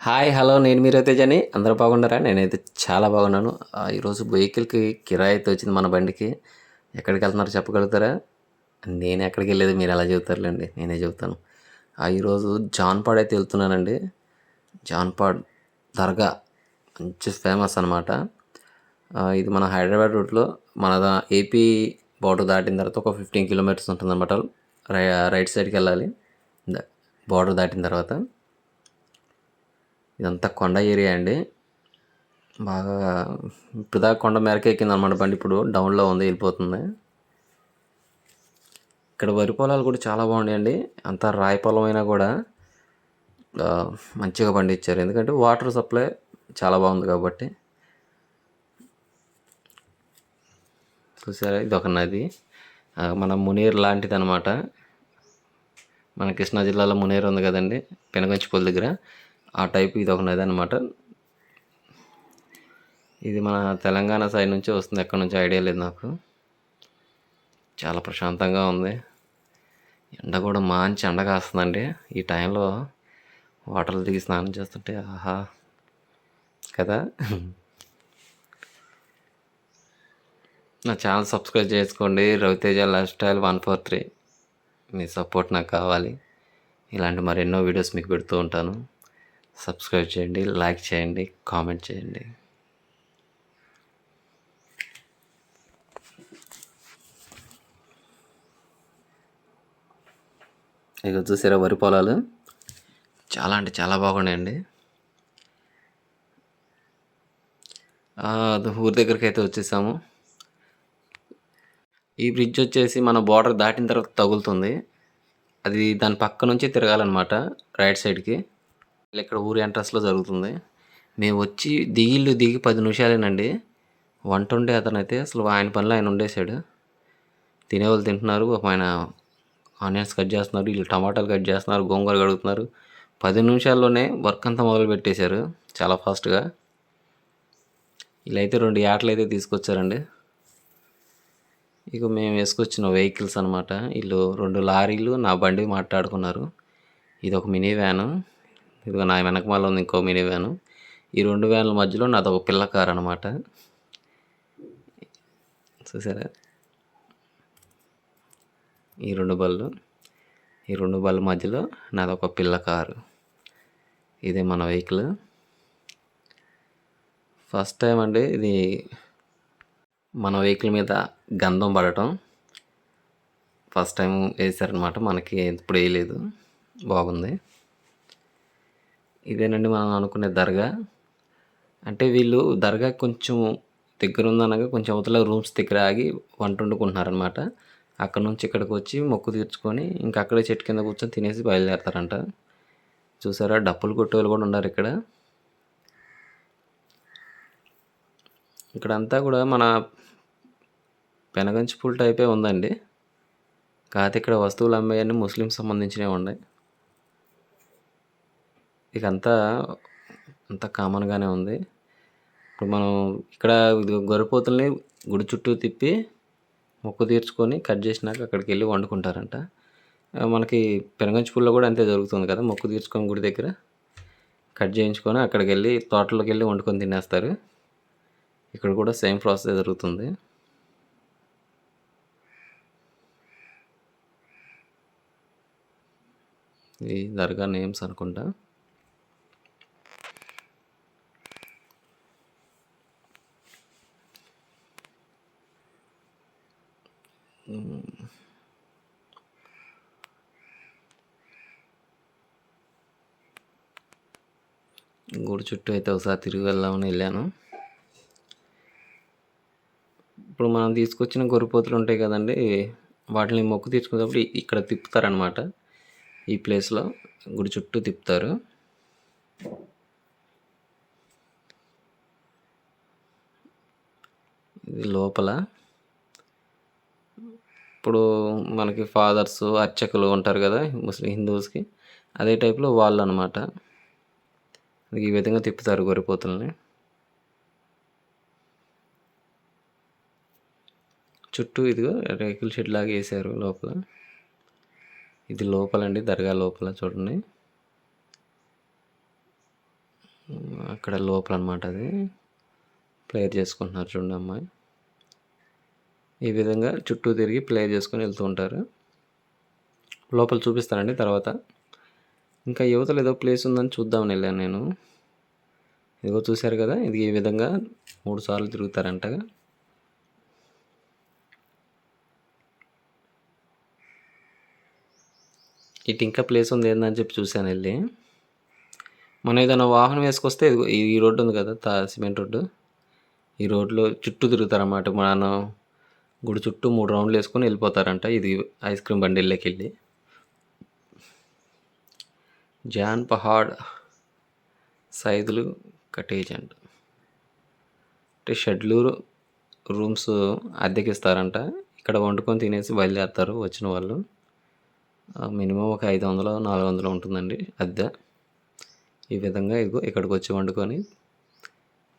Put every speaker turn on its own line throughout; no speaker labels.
Hi hello నేను మీ రవితేజని అందరూ బాగున్నారా? నేనైతే చాలా బాగున్నాను. ఈరోజు వెహికల్కి కిరాయి అయితే వచ్చింది మన బండికి. ఎక్కడికి వెళ్తున్నారో చెప్పగలుగుతారా? నేను ఎక్కడికి వెళ్ళేది మీరు ఎలా చెబుతారులేండి, నేనే చెబుతాను. ఈరోజు జాన్పాడ్ అయితే వెళ్తున్నానండి. జాన్పాడ్ దర్గా మంచి ఫేమస్ అనమాట. ఇది మన హైదరాబాద్ రూట్లో మన ఏపీ బార్డర్ దాటిన తర్వాత ఒక 15 కిలోమీటర్స్ ఉంటుందన్నమాట. రైట్ సైడ్కి వెళ్ళాలి బార్డర్ దాటిన తర్వాత. ఇదంతా కొండ ఏరియా అండి. బాగా ఇప్పుడు దాకా కొండ మేరకే ఎక్కిందనమాట బండి, ఇప్పుడు డౌన్లో ఉంది, వెళ్ళిపోతుంది. ఇక్కడ వరి పొలాలు కూడా చాలా బాగున్నాయండి. అంతా రాయి పొలం అయినా కూడా మంచిగా పండించారు, ఎందుకంటే వాటర్ సప్లై చాలా బాగుంది కాబట్టి. చూసారా, ఇది ఒక నది, మన మునేరు లాంటిది అనమాట. మన కృష్ణా జిల్లాలో మునేరు ఉంది కదండి, పెనుగంచిపల్లి దగ్గర, ఆ టైపు ఇది ఒక నది అనమాట. ఇది మన తెలంగాణ సైడ్ నుంచి వస్తుంది, ఎక్కడి నుంచి ఐడియా లేదు నాకు. చాలా ప్రశాంతంగా ఉంది. ఎండ కూడా మంచి ఎండ కాస్తుందండి ఈ టైంలో. వాటర్లో దిగి స్నానం చేస్తుంటే ఆహా కదా. నా ఛానల్ సబ్స్క్రైబ్ చేసుకోండి, రవితేజ లైఫ్ స్టైల్ 143. మీ సపోర్ట్ నాకు కావాలి. ఇలాంటి మరెన్నో వీడియోస్ మీకు పెడుతూ ఉంటాను. సబ్స్క్రైబ్ చేయండి, లైక్ చేయండి, కామెంట్ చేయండి. ఇక చూసారా వరి పొలాలు చాలా అంటే చాలా బాగున్నాయండి. ఊరి దగ్గరికి అయితే వచ్చేసాము. ఈ బ్రిడ్జ్ వచ్చేసి మన బార్డర్ దాటిన తర్వాత తగులుతుంది. అది దాని పక్క నుంచి తిరగాలన్నమాట రైట్ సైడ్కి. ఇక్కడ ఊరి ఎంట్రన్స్లో జరుగుతుంది. మేము వచ్చి దిగి 10 నిమిషాలేనండి. వంట ఉండే అతను అయితే అసలు ఆయన పనిలో ఆయన ఉండేశాడు. తినేవాళ్ళు తింటున్నారు, ఒక ఆయన ఆనియన్స్ కట్ చేస్తున్నారు, వీళ్ళు టమాటాలు కట్ చేస్తున్నారు, గోంగూర కడుగుతున్నారు. 10 నిమిషాల్లోనే వర్క్ అంతా మొదలు పెట్టేశారు చాలా ఫాస్ట్గా. వీళ్ళైతే 2 యాటలు అయితే తీసుకొచ్చారండి. ఇక మేము వేసుకొచ్చిన వెహికల్స్ అనమాట. వీళ్ళు 2 లారీలు, నా బండి మాట్లాడుకున్నారు. ఇది ఒక మినీ వ్యాను, ఇదిగో నా వెనకమాల ఉంది ఇంకో మినీ వ్యాను. ఈ 2 వ్యాన్ల మధ్యలో నాది ఒక పిల్ల కారు అనమాట. చూసారా, ఈ 2 బళ్ళు మధ్యలో నాదొక పిల్ల కారు. ఇదే మన వెహికల్. ఫస్ట్ టైం అండి ఇది మన వెహికల్ మీద గంధం పడటం. ఫస్ట్ టైం వేసారనమాట, మనకి ఎప్పుడు వేయలేదు. బాగుంది. ఇదేనండి మనం అనుకునే దర్గా. అంటే వీళ్ళు దర్గా కొంచెం దగ్గర ఉందనగా కొంచెం అవతల రూమ్స్ దగ్గర ఆగి వంట వండుకుంటున్నారనమాట. అక్కడ నుంచి ఇక్కడికి వచ్చి మొక్కు తీర్చుకొని ఇంకా అక్కడే చెట్టు కింద కూర్చొని తినేసి బయలుదేరతారంట. చూసారా, డప్పులు కొట్టేవాళ్ళు కూడా ఉన్నారు ఇక్కడ. ఇక్కడంతా కూడా మన పెనగంచిపూల్ టైపే ఉందండి. కాకపోతే ఇక్కడ వస్తువులు అమ్మేవన్నీ ముస్లిం సంబంధించినవి ఉన్నాయి. ఇకంతా అంతా కామన్గానే ఉంది. ఇప్పుడు మనం ఇక్కడ గొర్రెపోతుల్ని గుడి చుట్టూ తిప్పి మొక్కు తీర్చుకొని కట్ చేసినాక అక్కడికి వెళ్ళి వండుకుంటారంట. మనకి పెనగంచిపూల్లో కూడా అంతే జరుగుతుంది కదా, మొక్కు తీర్చుకొని గుడి దగ్గర కట్ చేయించుకొని అక్కడికి వెళ్ళి తోటలోకి వెళ్ళి వండుకొని తినేస్తారు. ఇక్కడ కూడా సేమ్ ప్రాసెస్ జరుగుతుంది. ఈ దర్గా నేమ్స్ అనుకుంటా. గుడి చుట్టూ అయితే ఒకసారి తిరిగి వెళ్దామని వెళ్ళాను. ఇప్పుడు మనం తీసుకొచ్చిన గొర్రెపోతులు ఉంటాయి కదండి, వాటిని మొక్కు తీర్చుకున్నప్పుడు ఇక్కడ తిప్పుతారనమాట. ఈ ప్లేస్లో గుడి చుట్టూ తిప్పుతారు. ఇది లోపల. ఇప్పుడు మనకి ఫాదర్స్ అర్చకులు ఉంటారు కదా ముస్లిం హిందూస్కి, అదే టైప్లో వాళ్ళు అనమాట. ఈ విధంగా తిప్పుతారు గొర్రెపోతుల్ని. చుట్టూ ఇదిగో రేకుల షెడ్ లాగా వేసారు లోపల. ఇది లోపలండి, దర్గా లోపల చూడండి. అక్కడ లోపల అనమాట అది ప్లేయర్ చేసుకుంటున్నారు చూడండి అమ్మాయి. ఈ విధంగా చుట్టూ తిరిగి ప్లేయర్ చేసుకొని వెళ్తూ ఉంటారు. లోపల చూపిస్తానండి తర్వాత. ఇంకా యువతలు ఏదో ప్లేస్ ఉందని చూద్దామని వెళ్ళాను నేను. ఇదిగో చూశారు కదా, ఇది ఈ విధంగా 3 సార్లు తిరుగుతారంటగా. ఇటు ఇంకా ప్లేస్ ఉంది ఏందని చెప్పి చూశాను వెళ్ళి. మనం ఏదైనా వాహనం వేసుకొస్తే ఈ రోడ్డు ఉంది కదా, సిమెంట్ రోడ్డు, ఈ రోడ్లో చుట్టూ తిరుగుతారన్నమాట. మనం గుడి చుట్టూ 3 రౌండ్లు వేసుకొని వెళ్ళిపోతారంట. ఇది ఐస్ క్రీమ్ బండిల్లోకి వెళ్ళి జాన్ పహాడ్ సైదులు కటేజ్ అంట. అంటే షెడ్లు రూమ్స్ అద్దెకిస్తారంట. ఇక్కడ వండుకొని తినేసి బయలుదేరుతారు వచ్చిన వాళ్ళు. మినిమం ఒక 500 400 ఉంటుందండి అద్దె. ఈ విధంగా ఇదిగో ఇక్కడికి వచ్చి వండుకొని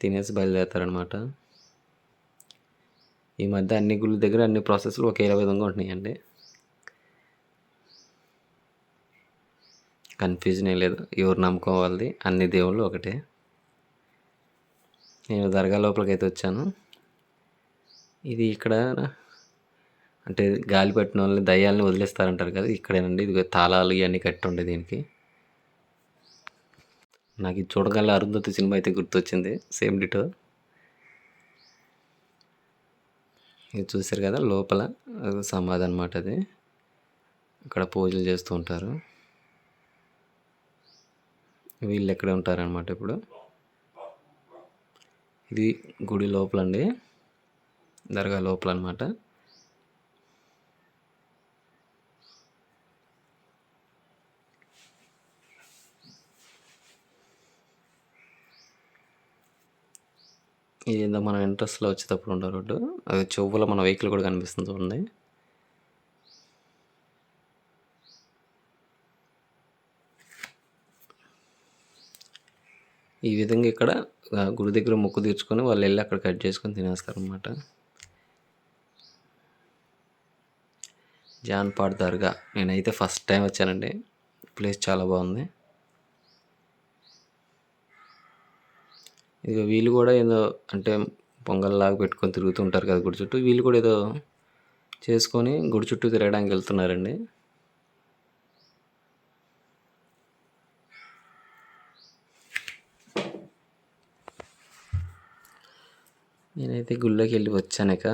తినేసి బయలుదేరుతారనమాట. ఈ మధ్య అన్ని గుళ్ళ దగ్గర అన్ని ప్రాసెస్లు ఒకే విధంగా ఉంటున్నాయండి. కన్ఫ్యూజన్ ఏం లేదు, ఎవరు నమ్మకం వాళ్ళది, అన్ని దేవుళ్ళు ఒకటే. నేను దర్గా లోపలికి అయితే వచ్చాను. ఇది ఇక్కడ అంటే గాలి పట్టిన వాళ్ళని దయ్యాలని వదిలేస్తారంటారు కదా, ఇక్కడేనండి. ఇది తాళాలు ఇవన్నీ కట్టి ఉండే దీనికి. నాకు ఇది చూడగల అరుంధతి సినిమా అయితే గుర్తొచ్చింది, సేమ్ డిటో. ఇది చూశారు కదా లోపల సమాధి అనమాట అది. అక్కడ పూజలు చేస్తూ ఉంటారు. వీళ్ళు ఎక్కడ ఉంటారనమాట ఇప్పుడు. ఇది గుడి లోపల అండి, దర్గా లోపల అనమాట. ఇదేందో మనం ఇంట్రెస్ట్లో వచ్చేటప్పుడు ఉండే రోడ్డు, అది చెవులో మన వెహికల్ కూడా కనిపిస్తుంది చూడండి. ఈ విధంగా ఇక్కడ గుడి దగ్గర మొక్కు తీర్చుకొని వాళ్ళు వెళ్ళి అక్కడ కట్ చేసుకొని తినేస్తారనమాట. జాన్పాడ్ దర్గా నేనైతే ఫస్ట్ టైం వచ్చానండి. ప్లేస్ చాలా బాగుంది. ఇక వీళ్ళు కూడా ఏదో అంటే పొంగల్లాగా పెట్టుకొని తిరుగుతుంటారు కదా గుడి చుట్టూ, వీళ్ళు కూడా ఏదో చేసుకొని గుడి చుట్టూ తిరగడానికి వెళ్తున్నారండి. నేనైతే గుళ్ళోకి వెళ్ళి వచ్చాక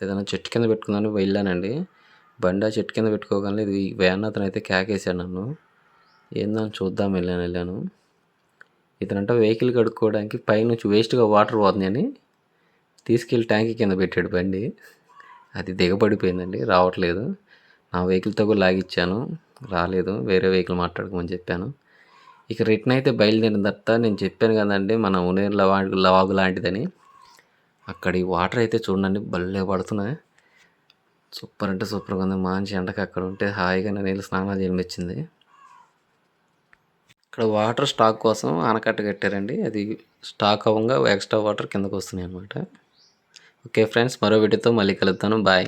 ఏదైనా చెట్టు కింద పెట్టుకుందామని వెళ్ళానండి. బండి ఆ చెట్టు కింద పెట్టుకోగానే ఇది వ్యాన్ అతను అయితే కేకేసాడు నన్ను. ఏందని చూద్దాం వెళ్ళాను. ఇతనంట వెహికల్ కడుక్కోవడానికి పైనుంచి వేస్ట్గా వాటర్ పోతుందని తీసుకెళ్ళి ట్యాంకీ కింద పెట్టాడు బండి. అది దిగబడిపోయిందండి, రావట్లేదు. నా వెహికల్తో కూడా లాగిచ్చాను, రాలేదు. వేరే వెహికల్ మాట్లాడుకోమని చెప్పాను. ఇక రిటర్న్ అయితే బయలుదేరిన తర్వాత నేను చెప్పాను కదండి మన ఉనేరు లవాగు లాంటిదని. అక్కడి వాటర్ అయితే చూడండి భలే పడుతున్నాయి. సూపర్ అంటే సూపర్గా ఉంది. మంచి ఎండకి అక్కడ ఉంటే హాయిగా నీళ్ళు స్నానాలు చేయనిచ్చింది. ఇక్కడ వాటర్ స్టాక్ కోసం ఆనకట్ట కట్టారండి. అది స్టాక్ అవ్వగా ఎక్స్ట్రా వాటర్ కిందకు వస్తున్నాయి అన్నమాట. ఓకే ఫ్రెండ్స్, మరో వీడియోతో మళ్ళీ కలుద్దాను. బాయ్.